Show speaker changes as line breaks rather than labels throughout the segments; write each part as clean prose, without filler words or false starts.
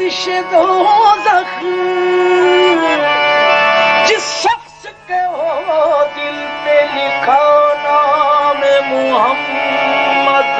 آتش دوزخ جس شخص کے ہو دل پہ لکھا نام محمد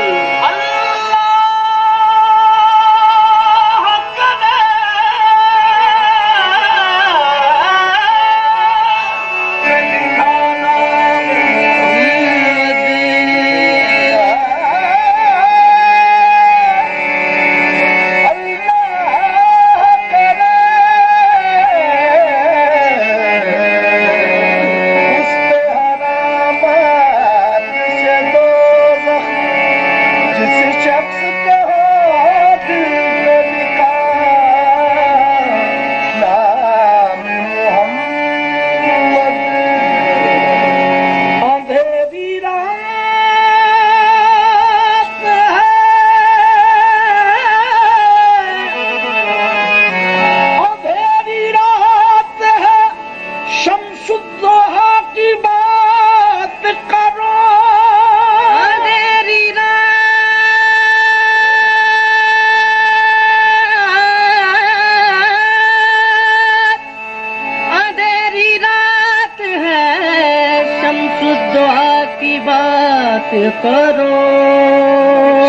کرو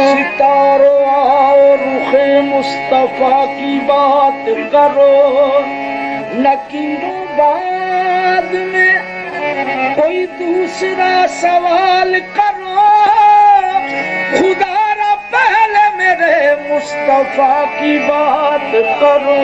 ستاروں آؤ رخ مصطفیٰ کی بات کرو نکیروں بعد میں کوئی دوسرا سوال کرو خدا را پہلے میرے مصطفیٰ کی بات کرو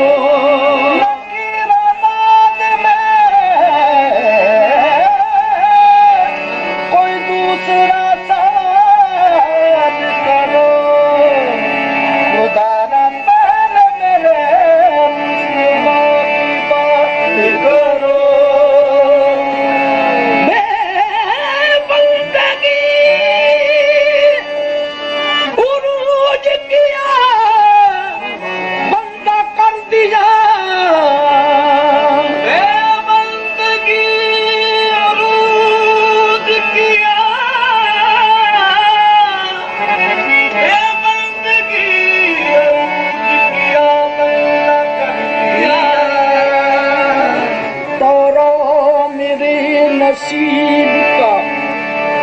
نصیب کا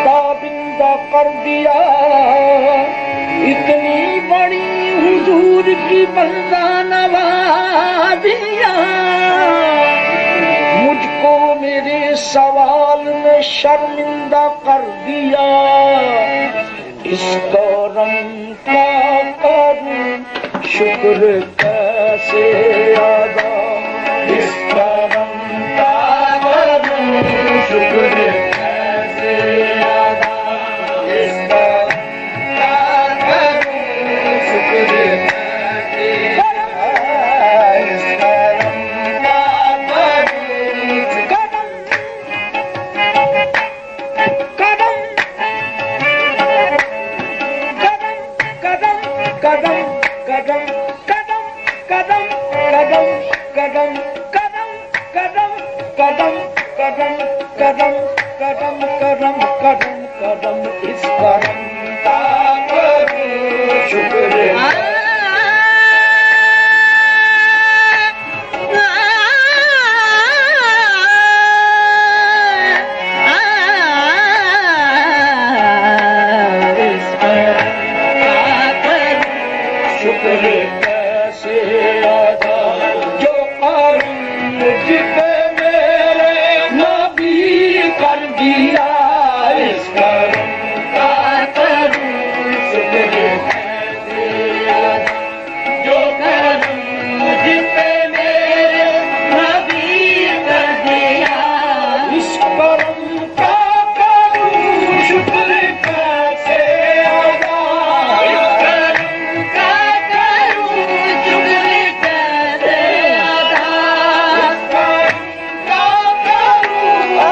تابندہ کر دیا اتنی بڑی حضور کی بندہ نوازیاں مجھ کو میرے سوال میں شرمندہ کر دیا اس کرم کا کروں شکر کیسے ادا اس کرم کا کروں شکر کیسے ادا اس کرم کا کروں شکر کیسے ادا اس کرم کا جو قارون مجھ پہ میرے نبی کر دیا اس کرم کا کروں شکر کیسے ادا جو کرم مجھ پہ میرے نبی کر دیا اس کرم کا کروں شکر کیسے ادا اس کرم کا کروں شکر کیسے ادا اس کرم کا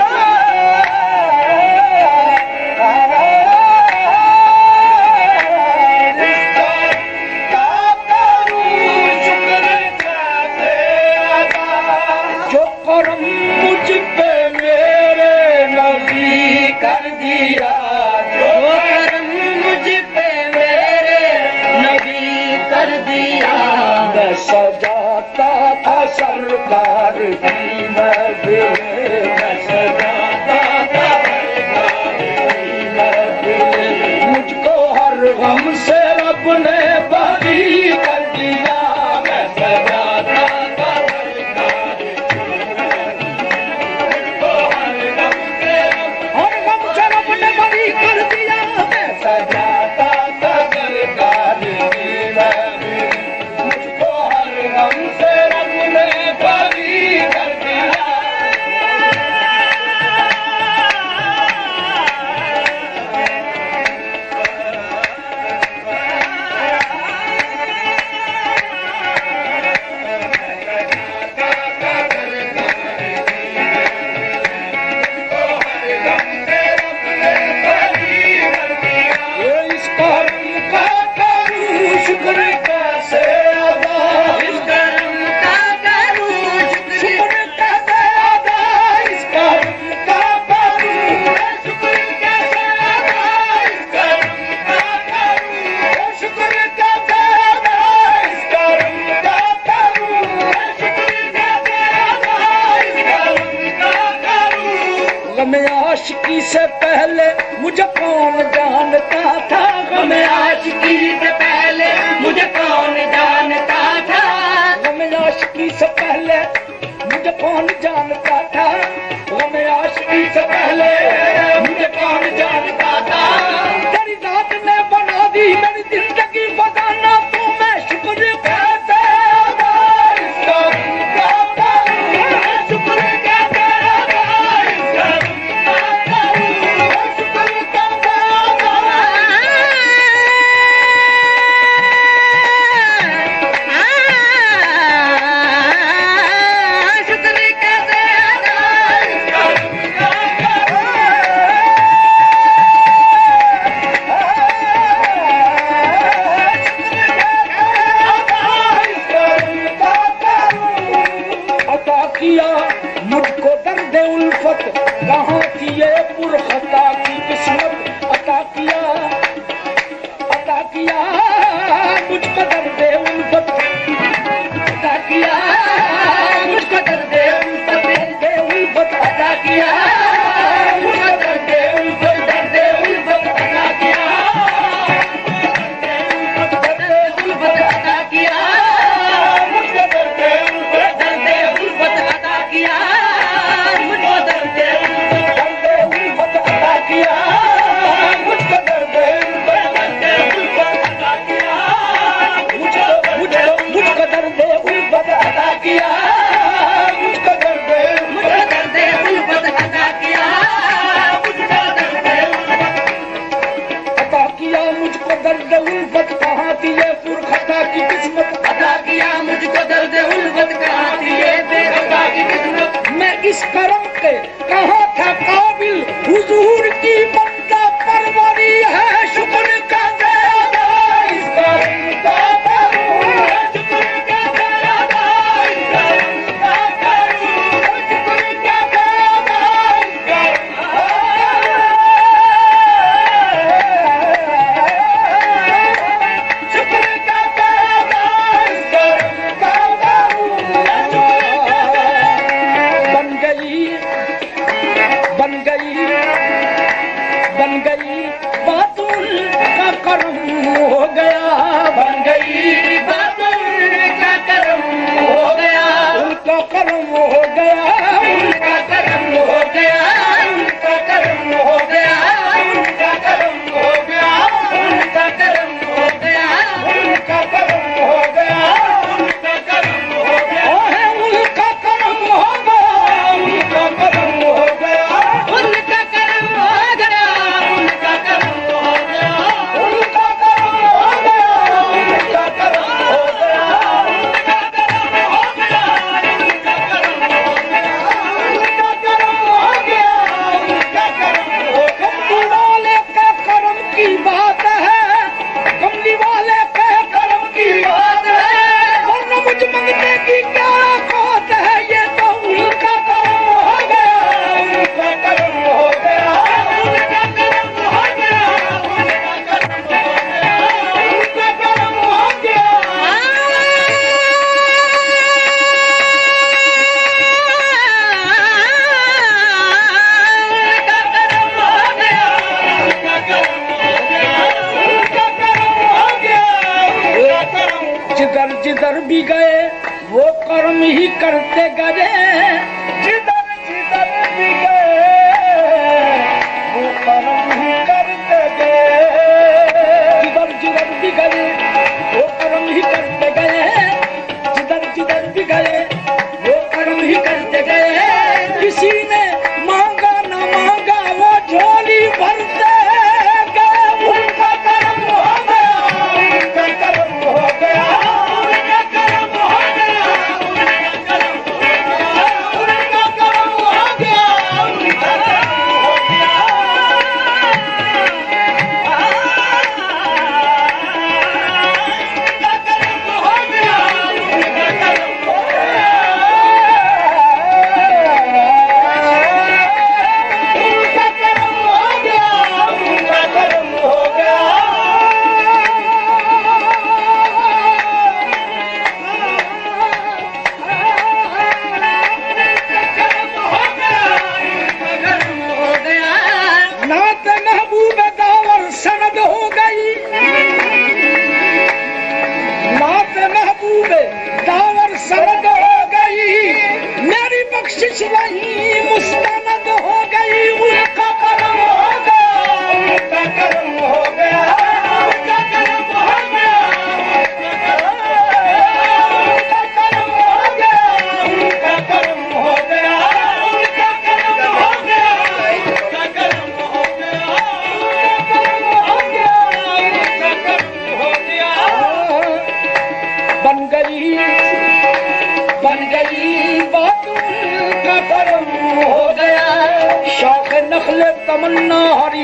جو کرم مجھ پہ میرے نبی کر دیا جو کرم مجھ پہ میرے نبی کر دیا میں سجا سرکار کی محفل میں سجاتا تھا مجھ کو ہر غم سے رب نے بری کر دیا میں سجاتا تھا ہر غم سے رب نے بری کر دیا میں سجاتا تھا سرکار کی محفل مجھ کو ہر غم سے رب نے بری کر دیا عاشقی سے پہلے مجھے کون جانتا تھا غم عاشقی سے پہلے مجھے کون جانتا تھا غم عاشقی سے پہلے مجھے کون جانتا تھا غم عاشقی سے پہلے مجھے کون جانتا تھا تیری ذات نے بنا دی میری زندگی بدانا تو میں شکر کیسے مجھ کو درد الفت کہاں تھی یہ پرخطا کی قسمت عطا کیا مجھ کو درد الفت عطا کیا مجھ کو درد الفت عطا کیا مجھ کو درد الفت عطا کیا عطا کیا درد الفت کہاں تھی یہ پرخطا کی قسمت عطا کیا مجھ کو درد الفت کہاں تھی یہ بے خطا کی قسمت میں اس کرم کے کہاں تھا قابل حضور کی بندہ پروری ہے شکر کا زیادہ اس کرم کا شکر کا زیادہ اس کرم کا شکر کا زیادہ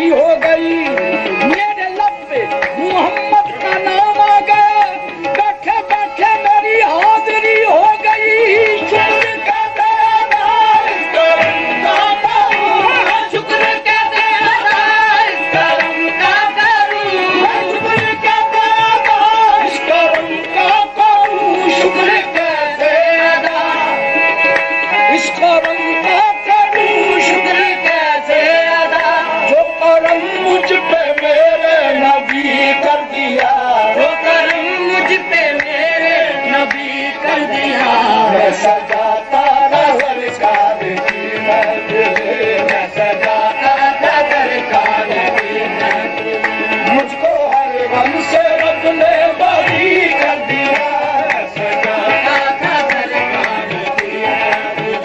मेरी हो गई, मेरे लब पे मोहम्मद का नाम आ गया, बैठे बैठे मेरी हाजिरी हो गई। शुक्र का दातार करम का करूं, शुक्र का दातार करम का करूं, शुक्र का दातार करम का करूं, शुक्र कैसे अदा इस करम का करूं, शुक्र कैसे अदा जो करम मुझ पे मेरे नबी कर दिया, जो करम मुझ पे मेरे नबी कर दिया। मैं सजाता था सरकार की महफिल, मैं सजाता था सरकार की महफिल, मुझको हर गम से रब ने बरी कर दिया। मैं सजाता था सरकार की महफिल,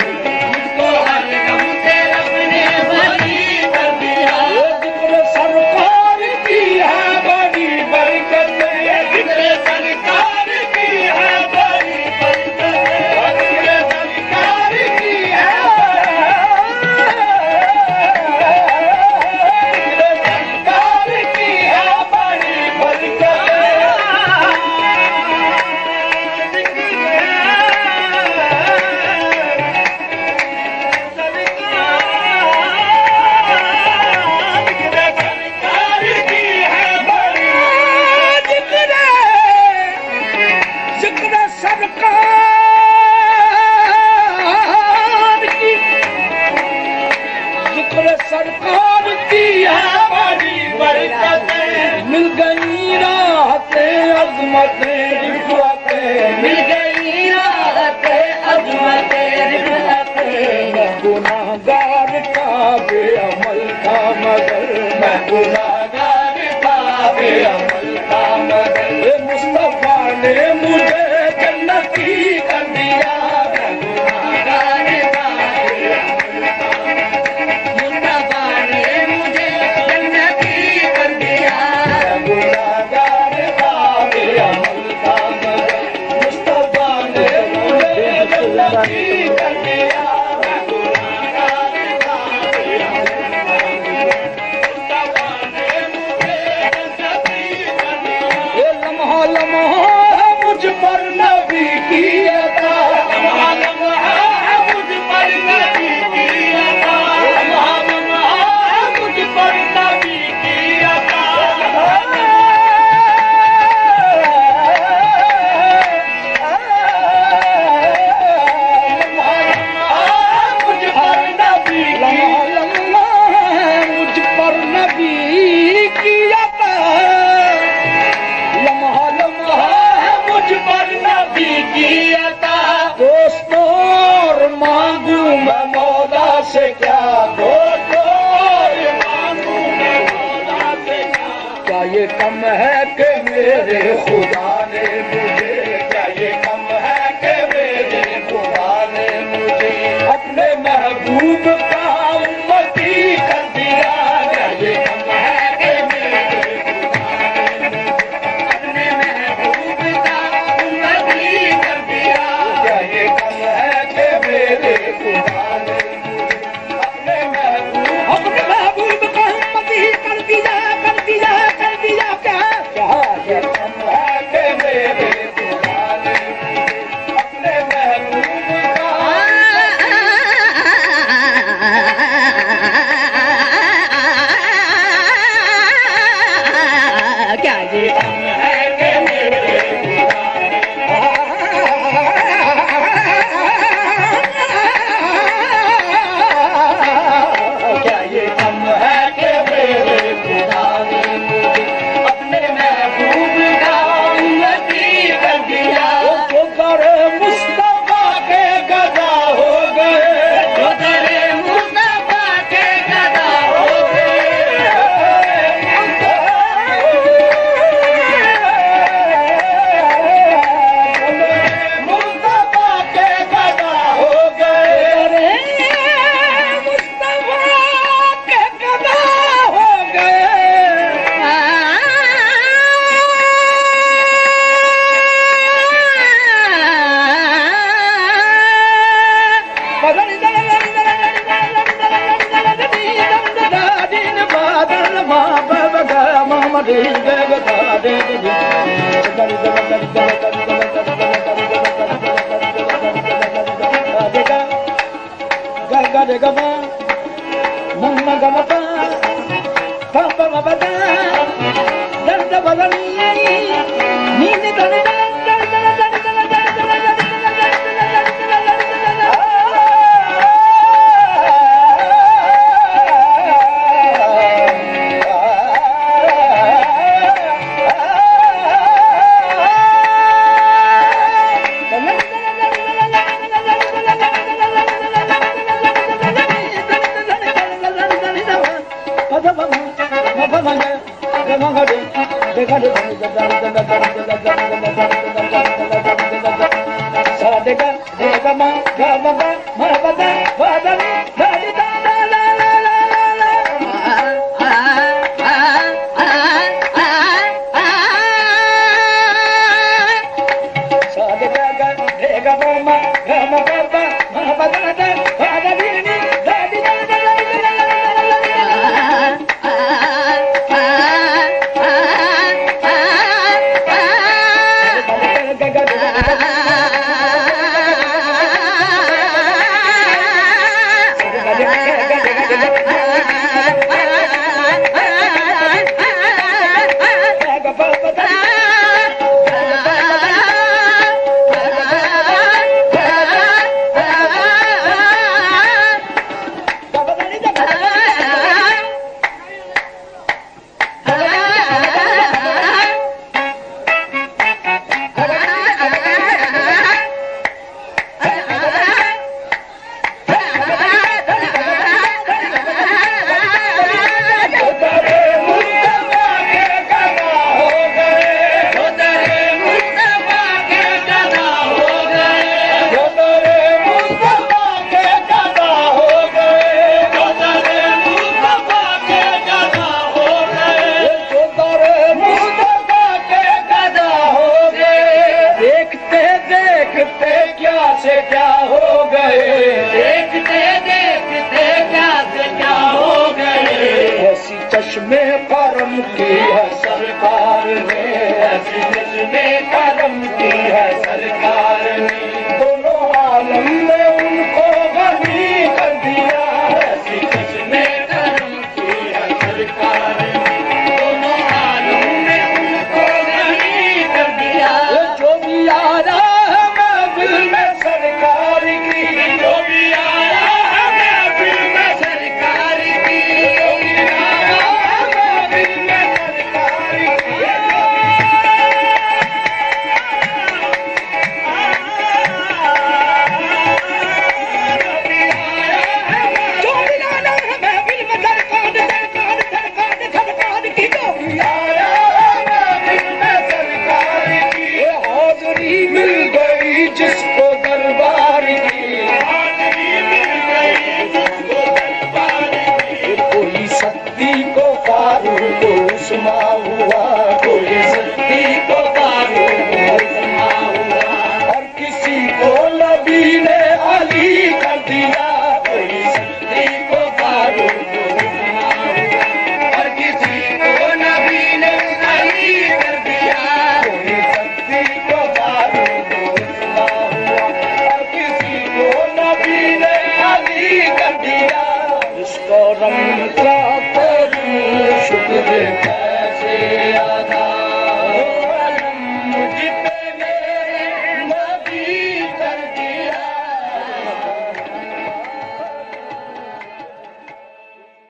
मुझको हर गम से रब ने बरी कर दिया। जिक्र सरकार की है बड़ी बरकत, जिक्र सरकार की है बड़ी बरकत, जिक्र सरकार की है, जिक्र सरकार की है बड़ी बरकत। जिक्र सरकार की है बड़ी बरकत, मिल गई राहतें अज़मतें रिफ़अतें, मिल गई राहतें अज़मतें रिफ़अतें। मैं गुनाहगार का बेअमल था मगर, मैं गुनाहगार का बेअमल था मगर, ये मुस्तफा ने मुझे जन्नती कर दिया। मैं गुनाहगार का बेअमल था मगर, मुस्तफा ने मुझे जन्नती कर दिया। मैं गुनाहगार का बेअमल था मगर, मुस्तफा ने मुझे जन्नती कर दिया। मैं गुनाहगार का बेअमल था मगर, मुस्तफा ने मुझे जन्नती कर दिया। ये लम्हा लम्हा है मुझ पर नबी की अता, लम्हा लम्हा है मुझ पर नबी की अता, लम्हा लम्हा है मुझ पर नबी की अता। लम्हा लम्हा है मुझ पर नबी की, लम्हा लम्हा है मुझ पर नबी की अता, लम्हा लम्हा है मुझ पर नबी की अता। दोस्तों और मांगू मैं मौला से क्या, दोस्तों और मांगू मैं मौला से क्या ये कम है कि मेरे खुदा ने मुझे, क्या ये कम है कि मेरे खुदा ने मुझे अपने महबूब का उम्मती कर दिया। क्या ये कम है कि मेरे खुदा ने मुझे अपने महबूब का उम्मती कर दिया। क्या ये कम है कि मेरे खुदा ने मुझे अपने महबूब का उम्मती कर दिया, कर दिया, कर दिया। क्या ये कम है कि मेरे شکر